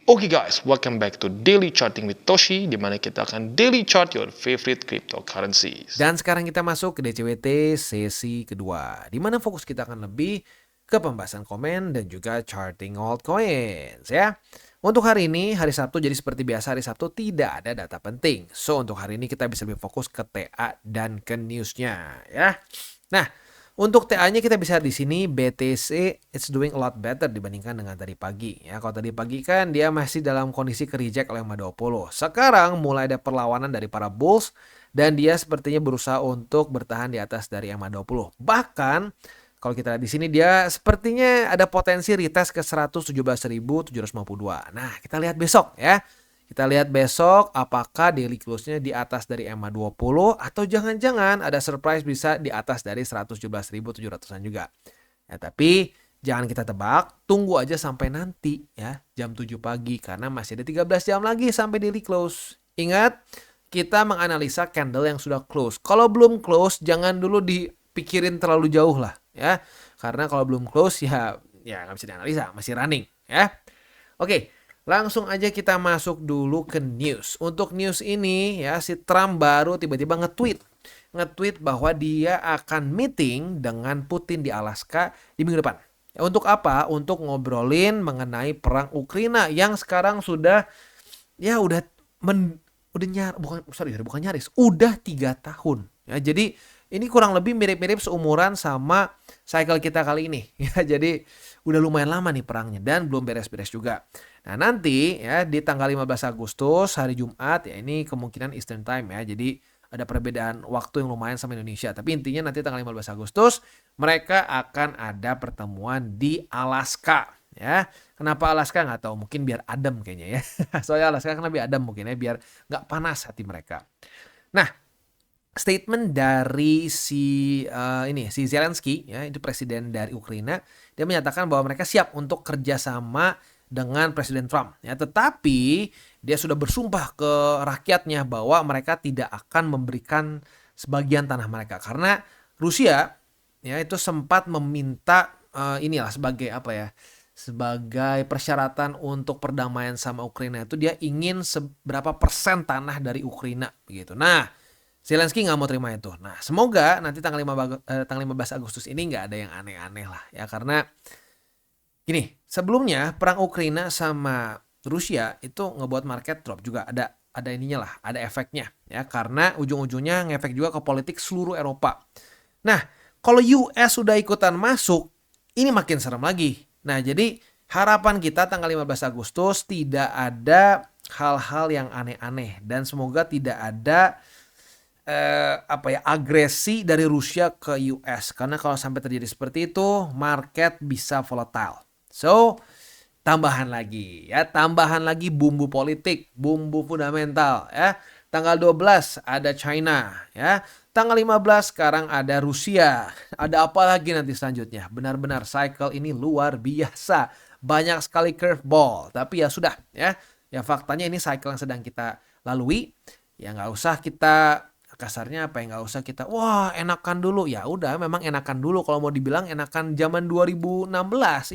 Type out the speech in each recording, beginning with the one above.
Oke guys, welcome back to Daily Charting with Toshi, di mana kita akan daily chart your favorite cryptocurrencies. Dan sekarang kita masuk ke DCWT sesi kedua, di mana fokus kita akan lebih ke pembahasan komen dan juga charting altcoins ya. Untuk hari ini, hari Sabtu, jadi seperti biasa hari Sabtu tidak ada data penting. So, untuk hari ini kita bisa lebih fokus ke TA dan ke newsnya ya. Nah, untuk TA-nya kita bisa di sini BTC it's doing a lot better dibandingkan dengan tadi pagi ya. Kalau tadi pagi kan dia masih dalam kondisi ke reject oleh MA20. Sekarang mulai ada perlawanan dari para bulls dan dia sepertinya berusaha untuk bertahan di atas dari MA20. Bahkan kalau kita lihat di sini dia sepertinya ada potensi retest ke 117.752. Nah, kita lihat besok ya. Kita lihat besok apakah daily close-nya di atas dari MA20 atau jangan-jangan ada surprise bisa di atas dari 117.700-an juga. Ya, tapi jangan kita tebak, tunggu aja sampai nanti ya jam 7 pagi karena masih ada 13 jam lagi sampai daily close. Ingat, kita menganalisa candle yang sudah close. Kalau belum close, jangan dulu dipikirin terlalu jauh lah ya. Karena kalau belum close ya nggak bisa dianalisa, masih running ya. Oke. Langsung aja kita masuk dulu ke news. Untuk news ini ya si Trump baru tiba-tiba nge-tweet bahwa dia akan meeting dengan Putin di Alaska di minggu depan. Ya, untuk apa? Untuk ngobrolin mengenai perang Ukraina yang sekarang sudah ya bukan nyaris, udah 3 tahun. Ya, jadi ini kurang lebih mirip-mirip seumuran sama cycle kita kali ini. Ya, jadi udah lumayan lama nih perangnya dan belum beres-beres juga. Nah, nanti ya di tanggal 15 Agustus hari Jumat ya ini kemungkinan Eastern Time ya. Jadi ada perbedaan waktu yang lumayan sama Indonesia. Tapi intinya nanti tanggal 15 Agustus mereka akan ada pertemuan di Alaska ya. Kenapa Alaska nggak tahu, mungkin biar adem kayaknya ya. Soalnya Alaska kan lebih adem mungkin ya biar nggak panas hati mereka. Nah, statement dari si Zelensky ya, itu presiden dari Ukraina, dia menyatakan bahwa mereka siap untuk kerjasama dengan Presiden Trump ya, tetapi dia sudah bersumpah ke rakyatnya bahwa mereka tidak akan memberikan sebagian tanah mereka karena Rusia ya itu sempat meminta sebagai persyaratan untuk perdamaian sama Ukraina itu dia ingin seberapa persen tanah dari Ukraina begitu. Nah, Zelensky nggak mau terima itu. Nah, semoga nanti tanggal 15 Agustus ini nggak ada yang aneh-aneh lah ya, karena gini, sebelumnya perang Ukraina sama Rusia itu ngebuat market drop juga, ada ininya lah, ada efeknya ya, karena ujung-ujungnya ngefek juga ke politik seluruh Eropa. Nah, kalau US sudah ikutan masuk, ini makin serem lagi. Nah, jadi harapan kita tanggal 15 Agustus tidak ada hal-hal yang aneh-aneh dan semoga tidak ada agresi dari Rusia ke US, karena kalau sampai terjadi seperti itu market bisa volatile. So tambahan lagi bumbu politik, bumbu fundamental ya. Tanggal 12 ada China ya. Tanggal 15 sekarang ada Rusia. Ada apa lagi nanti selanjutnya? Benar-benar cycle ini luar biasa. Banyak sekali curveball, tapi ya sudah ya. Ya faktanya ini cycle yang sedang kita lalui. Ya nggak usah kita kasarnya nggak usah kita wah enakan dulu. Ya udah, memang enakan dulu. Kalau mau dibilang enakan zaman 2016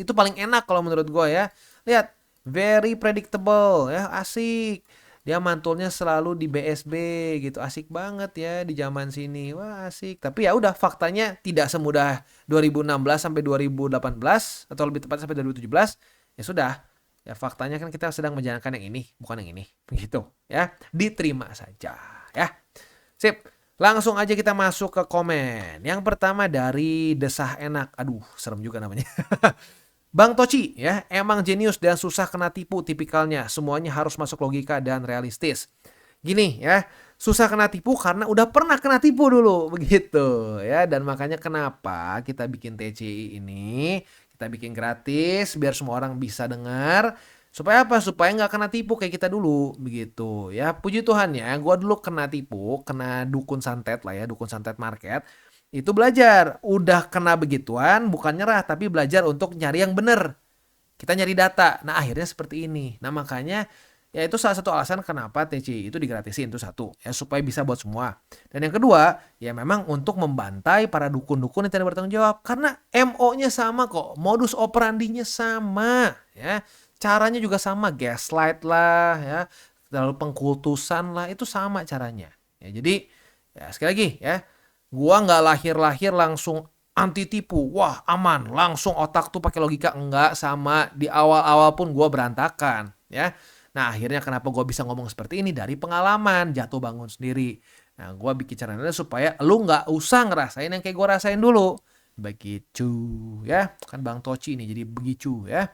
itu paling enak kalau menurut gue ya. Lihat, very predictable ya, asik. Dia mantulnya selalu di BSB gitu, asik banget ya di zaman sini. Wah, asik. Tapi ya udah, faktanya tidak semudah 2016 sampai 2018 atau lebih tepat sampai 2017. Ya sudah. Ya faktanya kan kita sedang menjalankan yang ini, bukan yang ini. Begitu ya. Diterima saja ya. Sip, langsung aja kita masuk ke komen. Yang pertama dari Desah Enak. Aduh, serem juga namanya. Bang Toci ya, emang jenius dan susah kena tipu tipikalnya. Semuanya harus masuk logika dan realistis. Gini ya, susah kena tipu karena udah pernah kena tipu dulu. Begitu ya, dan makanya kenapa kita bikin TCI ini. Kita bikin gratis biar semua orang bisa dengar. Supaya apa? Supaya nggak kena tipu kayak kita dulu, begitu ya. Puji Tuhan ya, gue dulu kena tipu, kena dukun santet lah ya, dukun santet market. Itu belajar, udah kena begituan, bukan nyerah, tapi belajar untuk nyari yang bener. Kita nyari data, nah akhirnya seperti ini. Nah makanya ya itu salah satu alasan kenapa TCI itu digratisin, itu satu. Ya supaya bisa buat semua. Dan yang kedua, ya memang untuk membantai para dukun-dukun yang tidak bertanggung jawab. Karena MO-nya sama kok, modus operandinya sama ya. Caranya juga sama, gaslight lah ya, lalu pengkultusan lah, itu sama caranya. Ya, jadi ya sekali lagi ya, gua nggak lahir-lahir langsung anti tipu. Wah, aman, langsung otak tuh pakai logika, enggak, sama di awal-awal pun gua berantakan ya. Nah, akhirnya kenapa gua bisa ngomong seperti ini dari pengalaman jatuh bangun sendiri. Nah, gua bikin caranya supaya lu nggak usah ngerasain yang kayak gua rasain dulu. Begitu ya. Kan Bang Toci nih jadi begitu ya.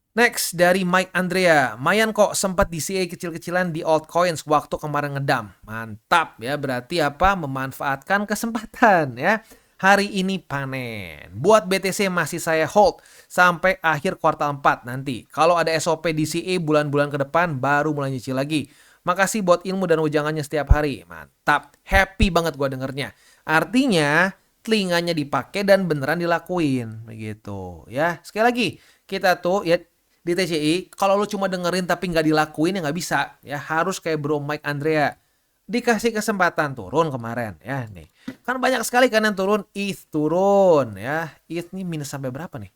Next dari Mike Andrea, Mayan kok sempat DCA kecil-kecilan di altcoins waktu kemarin ngedam. Mantap ya, berarti apa? Memanfaatkan kesempatan ya. Hari ini panen. Buat BTC masih saya hold sampai akhir kuartal 4 nanti. Kalau ada SOP DCA bulan-bulan ke depan baru mulai nyicil lagi. Makasih buat ilmu dan ujangannya setiap hari. Mantap. Happy banget gua dengernya. Artinya telinganya dipakai dan beneran dilakuin. Begitu ya. Sekali lagi, kita tuh ya di TCI, kalau lu cuma dengerin tapi nggak dilakuin ya nggak bisa. Ya harus kayak Bro Mike Andrea. Dikasih kesempatan turun kemarin ya nih. Kan banyak sekali kan yang turun. ETH turun ya. ETH nih minus sampai berapa nih?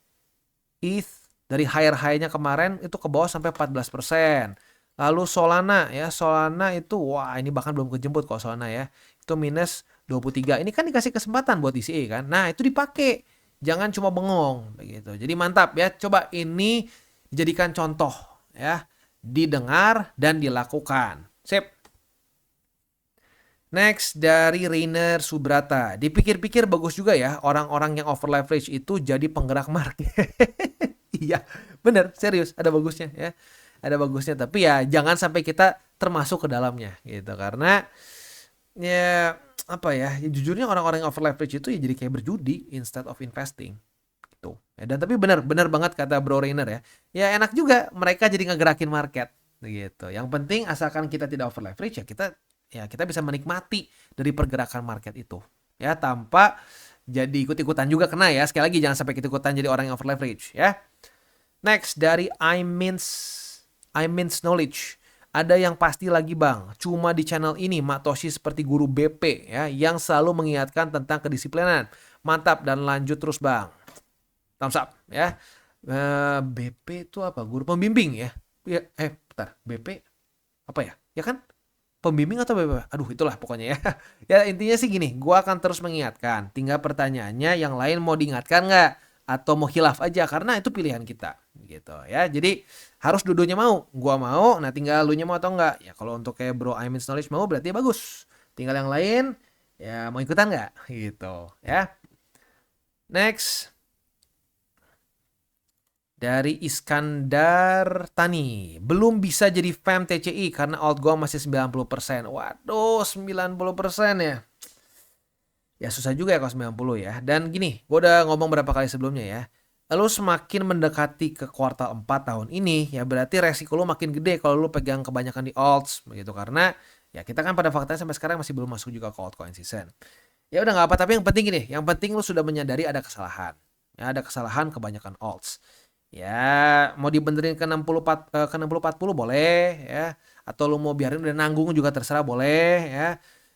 ETH dari high-nya kemarin itu ke bawah sampai 14%. Lalu Solana ya. Solana itu wah ini bahkan belum kejemput kok Solana ya. Itu minus 23. Ini kan dikasih kesempatan buat DCA kan. Nah itu dipakai. Jangan cuma bengong begitu. Jadi mantap ya. Coba ini dijadikan contoh ya, didengar dan dilakukan. Sip. Next dari Rainer Subrata. Dipikir-pikir bagus juga ya orang-orang yang over leverage itu jadi penggerak market. Iya, bener, serius ada bagusnya ya. Ada bagusnya tapi ya jangan sampai kita termasuk ke dalamnya gitu karena ya apa ya, jujurnya orang-orang yang over leverage itu ya jadi kayak berjudi instead of investing. Tuh. Ya, dan tapi benar banget kata Bro Rainer ya. Ya enak juga mereka jadi ngegerakin market gitu. Yang penting asalkan kita tidak over leverage ya kita bisa menikmati dari pergerakan market itu. Ya tanpa jadi ikut-ikutan juga kena ya. Sekali lagi jangan sampai ikut-ikutan jadi orang yang over leverage ya. Next dari I means knowledge. Ada yang pasti lagi bang, cuma di channel ini Mak Toshi seperti guru BP ya yang selalu mengingatkan tentang kedisiplinan. Mantap dan lanjut terus bang. Thumbs up ya. BP itu apa? Guru pembimbing ya. Bentar. BP apa ya? Ya kan? Pembimbing atau BP? Aduh, itulah pokoknya ya. Ya intinya sih gini, gua akan terus mengingatkan. Tinggal pertanyaannya yang lain mau diingatkan nggak? Atau mau khilaf aja karena itu pilihan kita gitu ya. Jadi harus dua-duanya mau. Gua mau, nah tinggal lu nya mau atau enggak. Ya kalau untuk kayak Bro I mean knowledge mau berarti bagus. Tinggal yang lain ya mau ikutan nggak gitu ya. Next dari Iskandar Tani. Belum bisa jadi fam TCI karena alt gua masih 90%. Waduh, 90% ya. Ya susah juga ya kalau 90 ya. Dan gini, gua udah ngomong berapa kali sebelumnya ya. Lalu semakin mendekati ke kuartal 4 tahun ini, ya berarti resiko lu makin gede kalau lu pegang kebanyakan di alts begitu karena ya kita kan pada faktanya sampai sekarang masih belum masuk juga ke altcoin season. Ya udah nggak apa, tapi yang penting gini, yang penting lu sudah menyadari ada kesalahan. Ya ada kesalahan kebanyakan alts. Ya mau dibenerin ke 60-40 boleh ya. Atau lu mau biarin udah nanggung juga terserah boleh ya.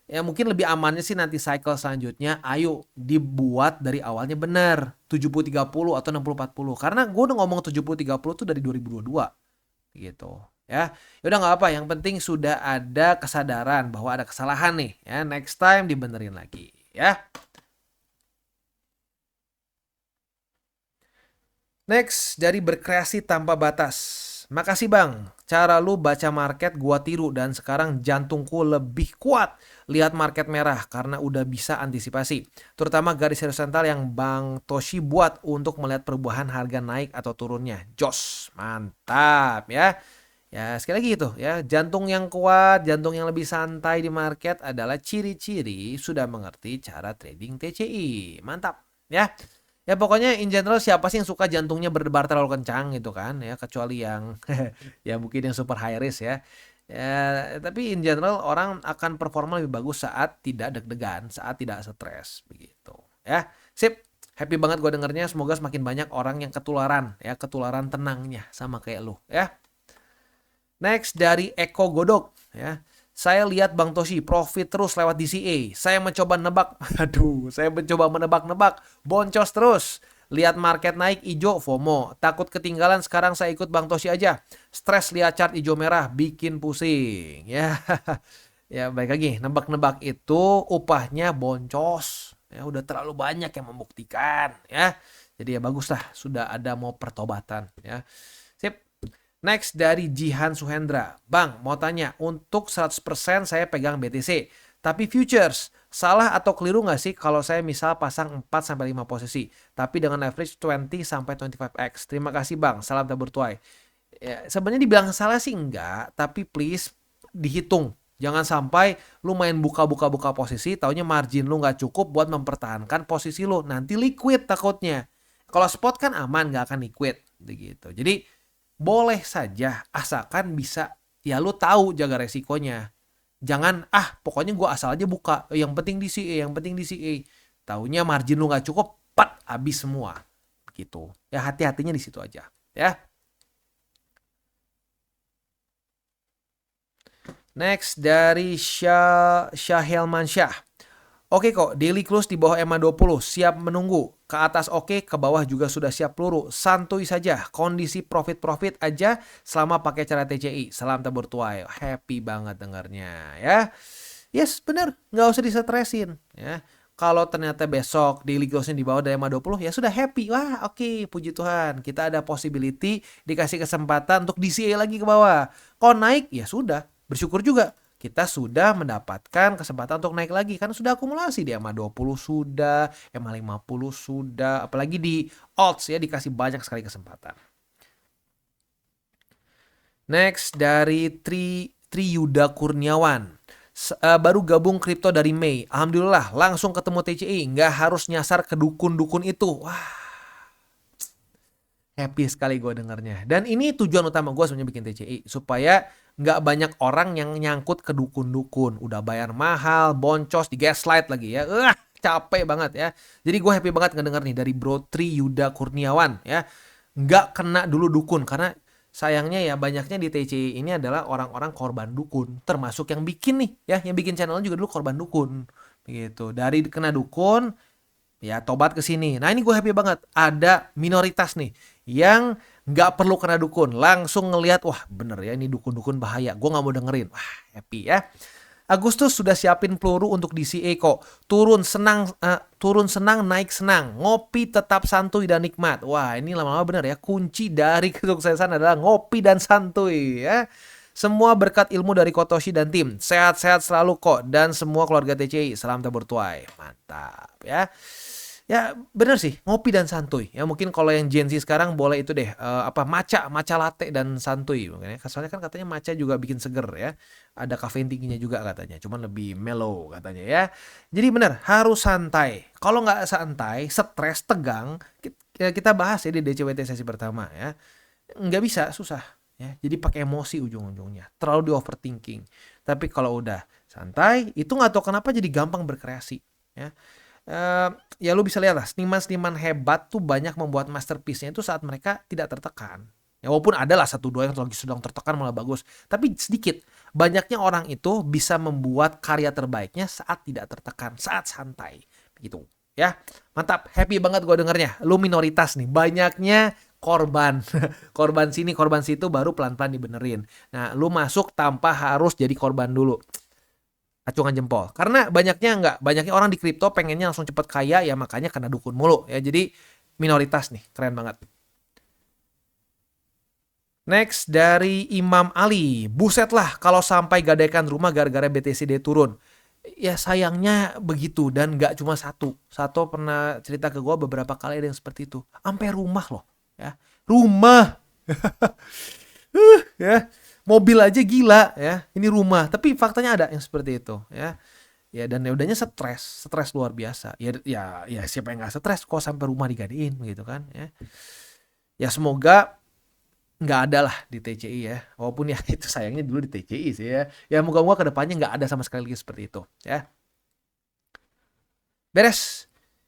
Ya mungkin lebih amannya sih nanti cycle selanjutnya ayo dibuat dari awalnya benar 70-30 atau 60-40. Karena gue udah ngomong 70-30 tuh dari 2022 gitu ya. Yaudah nggak apa, yang penting sudah ada kesadaran bahwa ada kesalahan nih ya. Next time dibenerin lagi ya. Next, dari berkreasi tanpa batas. Makasih bang, cara lu baca market gua tiru dan sekarang jantungku lebih kuat lihat market merah karena udah bisa antisipasi. Terutama garis horizontal yang Bang Toshi buat untuk melihat perubahan harga naik atau turunnya. Jos, mantap ya. Ya sekali lagi itu ya, jantung yang kuat, jantung yang lebih santai di market adalah ciri-ciri sudah mengerti cara trading TCI. Mantap ya. Ya pokoknya in general siapa sih yang suka jantungnya berdebar terlalu kencang gitu kan ya, kecuali yang ya mungkin yang super high risk ya. Ya tapi in general orang akan performa lebih bagus saat tidak deg-degan, saat tidak stres begitu ya. Sip, happy banget gue dengernya, semoga semakin banyak orang yang ketularan ya, ketularan tenangnya sama kayak lu ya. Next dari Eko Godok ya. Saya lihat Bang Toshi profit terus lewat DCA. Saya mencoba nebak. Aduh, saya mencoba menebak-nebak. Boncos terus. Lihat market naik hijau FOMO. Takut ketinggalan, sekarang saya ikut Bang Toshi aja. Stres lihat chart hijau merah bikin pusing. Ya. Ya baik lagi, nebak-nebak itu upahnya boncos. Ya udah terlalu banyak yang membuktikan ya. Jadi ya bagus lah sudah ada mau pertobatan ya. Sip. Next dari Jihan Suhendra. Bang, mau tanya, untuk 100% saya pegang BTC, tapi futures, salah atau keliru nggak sih kalau saya misal pasang 4-5 posisi, tapi dengan average 20-25x? Terima kasih Bang, salam tabur tuai. Ya, sebenarnya dibilang salah sih enggak, tapi please dihitung. Jangan sampai lu main buka-buka posisi, taunya margin lu nggak cukup buat mempertahankan posisi lu. Nanti liquid takutnya. Kalau spot kan aman, nggak akan liquid. Gitu. Jadi boleh saja asalkan bisa ya lu tahu jaga resikonya. Jangan pokoknya gua asal aja buka, yang penting DCA, yang penting DCA. Taunya margin lu nggak cukup, habis semua. Gitu. Ya hati-hatinya di situ aja, ya. Next dari Syahilman Syah. Oke kok, daily close di bawah EMA 20, siap menunggu. Ke atas oke, ke bawah juga sudah siap peluru. Santuy saja, kondisi profit-profit aja selama pakai cara TCI. Salam tabur tuai. Happy banget dengarnya ya. Yes, bener, nggak usah disetresin ya. Kalau ternyata besok daily close-nya di bawah dari EMA 20, ya sudah happy. Wah, oke, puji Tuhan. Kita ada possibility dikasih kesempatan untuk DCA lagi ke bawah. Kalau naik, ya sudah, bersyukur juga. Kita sudah mendapatkan kesempatan untuk naik lagi. Kan sudah akumulasi di EMA 20 sudah, EMA 50 sudah. Apalagi di odds ya dikasih banyak sekali kesempatan. Next dari Triyuda Kurniawan. Baru gabung kripto dari Mei. Alhamdulillah langsung ketemu TCI. Nggak harus nyasar ke dukun-dukun itu. Wah. Happy sekali gue dengarnya. Dan ini tujuan utama gue sebenarnya bikin TCI. Supaya nggak banyak orang yang nyangkut ke dukun-dukun. Udah bayar mahal, boncos, di gaslight lagi ya. Capek banget ya. Jadi gue happy banget ngedenger nih dari Bro Triyuda Kurniawan ya. Nggak kena dulu dukun. Karena sayangnya ya banyaknya di TCI ini adalah orang-orang korban dukun. Termasuk yang bikin nih ya. Yang bikin channel juga dulu korban dukun. Begitu. Dari kena dukun, ya tobat ke sini. Nah ini gue happy banget. Ada minoritas nih yang nggak perlu kena dukun, langsung ngelihat wah bener ya ini dukun-dukun bahaya, gue nggak mau dengerin. Wah happy ya. Agustus sudah siapin peluru untuk DCA kok. Turun senang naik senang, ngopi tetap santuy dan nikmat. Wah ini lama-lama bener ya, kunci dari kesuksesan adalah ngopi dan santuy ya. Semua berkat ilmu dari Kotoshi dan tim. Sehat-sehat selalu kok. Dan semua keluarga TCI. Salam tabur tuai. Mantap ya. Ya bener sih, ngopi dan santuy. Ya mungkin kalau yang Gen Z sekarang boleh itu deh, matcha latte dan santuy. Soalnya kan katanya matcha juga bikin seger ya. Ada kafein tingginya juga katanya, cuman lebih mellow katanya ya. Jadi bener, harus santai. Kalau nggak santai, stres, tegang, kita bahas ya di DCWT sesi pertama ya. Nggak bisa, susah. Ya, jadi pakai emosi ujung-ujungnya. Terlalu di overthinking. Tapi kalau udah santai, itu nggak tahu kenapa jadi gampang berkreasi. Ya. Ya lu bisa lihat lah, seniman-seniman hebat tuh banyak membuat masterpiece-nya itu saat mereka tidak tertekan. Ya walaupun ada lah 1-2 yang lagi sedang tertekan malah bagus, tapi sedikit. Banyaknya orang itu bisa membuat karya terbaiknya saat tidak tertekan, saat santai. Begitu ya. Mantap, happy banget gue dengernya. Lu minoritas nih, banyaknya korban. Korban sini, korban situ, baru pelan-pelan dibenerin. Nah lu masuk tanpa harus jadi korban dulu. Acungan jempol. Karena banyaknya orang di kripto pengennya langsung cepet kaya ya, makanya kena dukun mulu ya. Jadi minoritas nih, keren banget. Next dari Imam Ali. Buset lah kalau sampai gadaikan rumah gara-gara BTCD turun. Ya sayangnya begitu, dan gak cuma satu. Satu pernah cerita ke gue beberapa kali ada yang seperti itu. Sampai rumah loh ya. Rumah. Ya. Mobil aja gila ya, ini rumah. Tapi faktanya ada yang seperti itu ya. Ya dan ya udahnya stres luar biasa. Ya siapa yang nggak stres kok sampai rumah digadein gitu kan ya. Ya semoga nggak ada lah di TCI ya. Walaupun ya itu sayangnya dulu di TCI sih ya. Ya moga-moga kedepannya nggak ada sama sekali lagi seperti itu ya. Beres.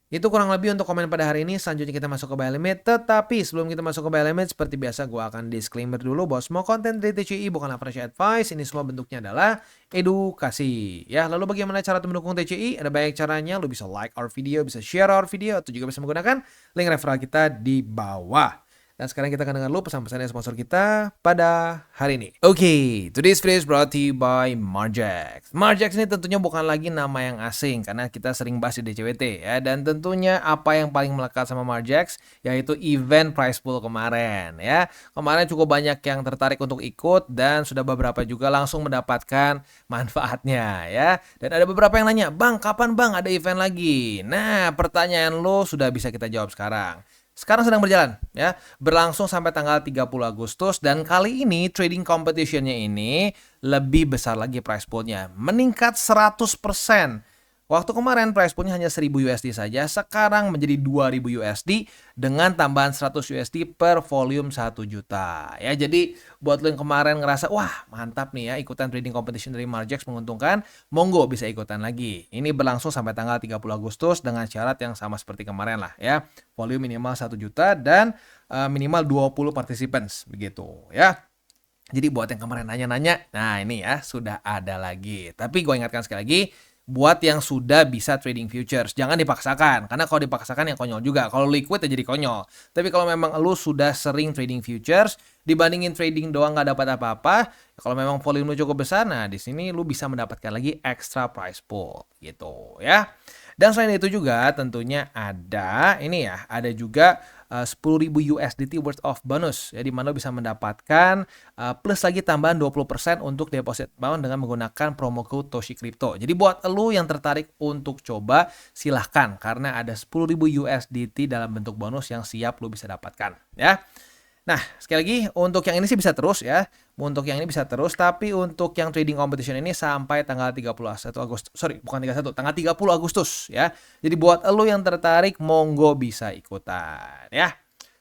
Itu kurang lebih untuk komen pada hari ini. Selanjutnya kita masuk ke buy limit. Tetapi sebelum kita masuk ke buy limit, seperti biasa gue akan disclaimer dulu bahwa semua konten dari TCI bukanlah financial advice. Ini semua bentuknya adalah edukasi. Ya, lalu bagaimana cara mendukung TCI? Ada banyak caranya. Lu bisa like our video, bisa share our video, atau juga bisa menggunakan link referral kita di bawah. Dan sekarang kita akan dengar dulu pesan-pesan dari sponsor kita pada hari ini. Oke, today's video is brought to you by Margex. Margex ini tentunya bukan lagi nama yang asing karena kita sering bahas di DCWT ya. Dan tentunya apa yang paling melekat sama Margex yaitu event prize pool kemarin ya. Kemarin cukup banyak yang tertarik untuk ikut dan sudah beberapa juga langsung mendapatkan manfaatnya ya. Dan ada beberapa yang nanya, "Bang, kapan Bang ada event lagi?" Nah, pertanyaan lo sudah bisa kita jawab sekarang. Sekarang sedang berjalan ya, berlangsung sampai tanggal 30 Agustus dan kali ini trading competition-nya ini lebih besar lagi price pool-nya, meningkat 100%. Waktu kemarin price pool-nya hanya 1000 USD saja, sekarang menjadi 2000 USD dengan tambahan 100 USD per volume 1 juta. Ya, jadi buat lo yang kemarin ngerasa, wah mantap nih ya ikutan trading competition dari Margex menguntungkan, monggo bisa ikutan lagi. Ini berlangsung sampai tanggal 30 Agustus dengan syarat yang sama seperti kemarin lah ya. Volume minimal 1 juta dan minimal 20 participants begitu ya. Jadi buat yang kemarin nanya-nanya, nah ini ya sudah ada lagi. Tapi gue ingatkan sekali lagi, buat yang sudah bisa trading futures, jangan dipaksakan. Karena kalau dipaksakan yang konyol juga. Kalau liquid ya jadi konyol. Tapi kalau memang lu sudah sering trading futures, dibandingin trading doang nggak dapat apa-apa, kalau memang volume lu cukup besar, nah di sini lu bisa mendapatkan lagi extra price pool gitu ya. Dan selain itu juga tentunya ada ini ya, ada juga 10.000 USDT worth of bonus ya, di mana lo bisa mendapatkan plus lagi tambahan 20% untuk deposit bound dengan menggunakan promo code Toshi Crypto. Jadi buat lo yang tertarik untuk coba silahkan karena ada 10.000 USDT dalam bentuk bonus yang siap lo bisa dapatkan ya. Nah, sekali lagi untuk yang ini sih bisa terus ya. Untuk yang ini bisa terus, tapi untuk yang trading competition ini sampai tanggal 31 Agustus. Sorry, bukan 31, tanggal 30 Agustus ya. Jadi buat lo yang tertarik, monggo bisa ikutan ya.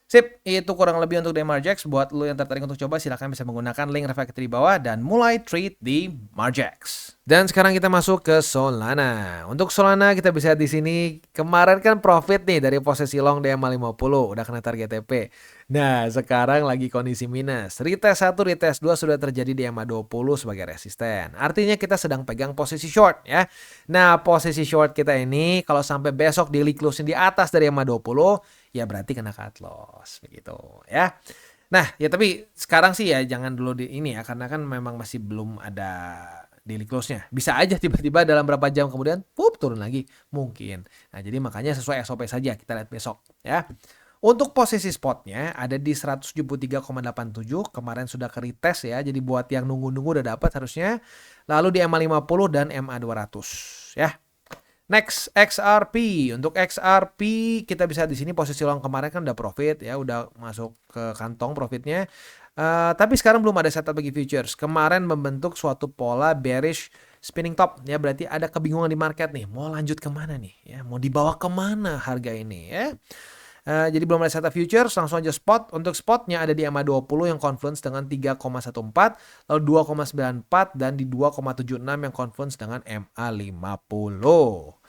Sip, itu kurang lebih untuk Margex. Buat lo yang tertarik untuk coba, silahkan bisa menggunakan link referral di bawah dan mulai trade di Margex. Dan sekarang kita masuk ke Solana. Untuk Solana kita bisa di sini kemarin kan profit nih dari posisi long DMA 50, udah kena target TP. Nah, sekarang lagi kondisi minus. Retest 1, retest 2 sudah terjadi di EMA 20 sebagai resisten. Artinya kita sedang pegang posisi short ya. Nah, posisi short kita ini kalau sampai besok daily closing di atas dari EMA 20, ya berarti kena cut loss begitu ya. Nah, ya tapi sekarang sih ya jangan dulu di ini ya, karena kan memang masih belum ada daily close-nya. Bisa aja tiba-tiba dalam berapa jam kemudian turun lagi mungkin. Nah, jadi makanya sesuai SOP saja, kita lihat besok ya. Untuk posisi spotnya ada di 173,87, kemarin sudah ke retest ya, jadi buat yang nunggu-nunggu udah dapat harusnya. Lalu di MA 50 dan MA 200 ya. Next, XRP. Untuk XRP kita bisa di sini posisi long kemarin kan udah profit ya, udah masuk ke kantong profitnya. Tapi sekarang belum ada setup bagi futures. Kemarin membentuk suatu pola bearish spinning top ya, berarti ada kebingungan di market nih, mau lanjut kemana nih ya, mau dibawa kemana harga ini ya. Jadi belum ada setup futures, langsung aja spot. Untuk spotnya ada di EMA 20 yang confluence dengan 3,14, lalu 2,94 dan di 2,76 yang confluence dengan MA 50.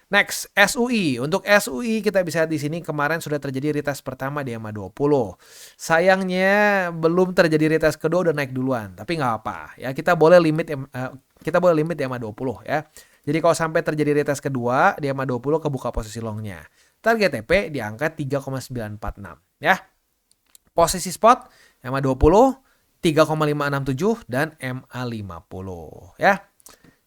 Next, SUI. Untuk SUI kita bisa lihat di sini kemarin sudah terjadi retest pertama di EMA 20. Sayangnya belum terjadi retest kedua, udah naik duluan. Tapi nggak apa ya, kita boleh limit di EMA 20 ya. Jadi kalau sampai terjadi retest kedua di EMA 20 kebuka posisi longnya. Target TP di angka 3,946 ya. Posisi spot MA 20 3,567 dan MA 50 ya.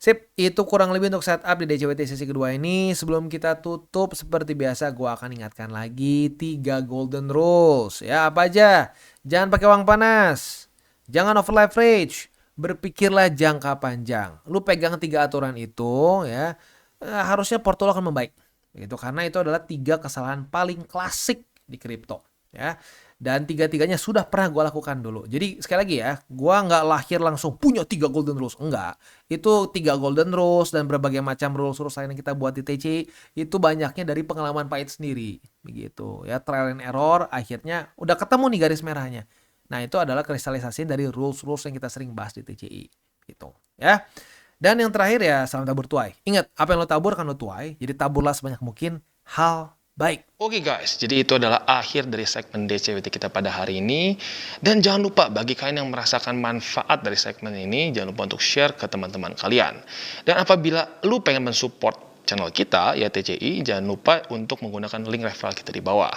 Sip, itu kurang lebih untuk setup di DCWT sesi kedua ini. Sebelum kita tutup seperti biasa gue akan ingatkan lagi 3 golden rules ya. Apa aja? Jangan pakai uang panas. Jangan over leverage. Berpikirlah jangka panjang. Lu pegang 3 aturan itu ya. Harusnya portfolio akan membaik. Gitu, karena itu adalah 3 kesalahan paling klasik di kripto ya, dan 3-tiganya sudah pernah gue lakukan dulu. Jadi sekali lagi ya, gue nggak lahir langsung punya 3 golden rules, enggak. Itu 3 golden rules dan berbagai macam rules lain yang kita buat di TCI itu banyaknya dari pengalaman pahit sendiri begitu ya, trial and error, akhirnya udah ketemu nih garis merahnya. Nah, itu adalah kristalisasi dari rules yang kita sering bahas di TCI gitu ya. Dan yang terakhir ya, salam tabur tuai. Ingat, apa yang lo tabur kan lo tuai. Jadi taburlah sebanyak mungkin hal baik. Oke guys, jadi itu adalah akhir dari segmen DCWT kita pada hari ini. Dan jangan lupa bagi kalian yang merasakan manfaat dari segmen ini, jangan lupa untuk share ke teman-teman kalian. Dan apabila lu pengen mensupport channel kita, ya TCI, jangan lupa untuk menggunakan link referral kita di bawah.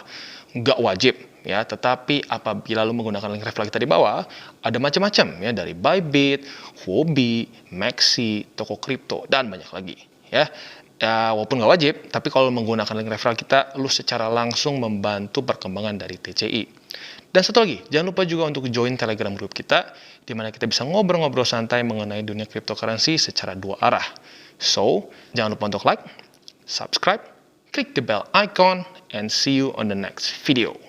Nggak wajib, ya, tetapi apabila lu menggunakan link referral kita di bawah, ada macam-macam, ya, dari Bybit, Huobi, Maxi, toko kripto, dan banyak lagi, ya. Ya, walaupun nggak wajib, tapi kalau menggunakan link referral kita, lu secara langsung membantu perkembangan dari TCI. Dan satu lagi, jangan lupa juga untuk join Telegram group kita, di mana kita bisa ngobrol-ngobrol santai mengenai dunia cryptocurrency secara dua arah. So, jangan lupa untuk like, subscribe, klik the bell icon, and see you on the next video.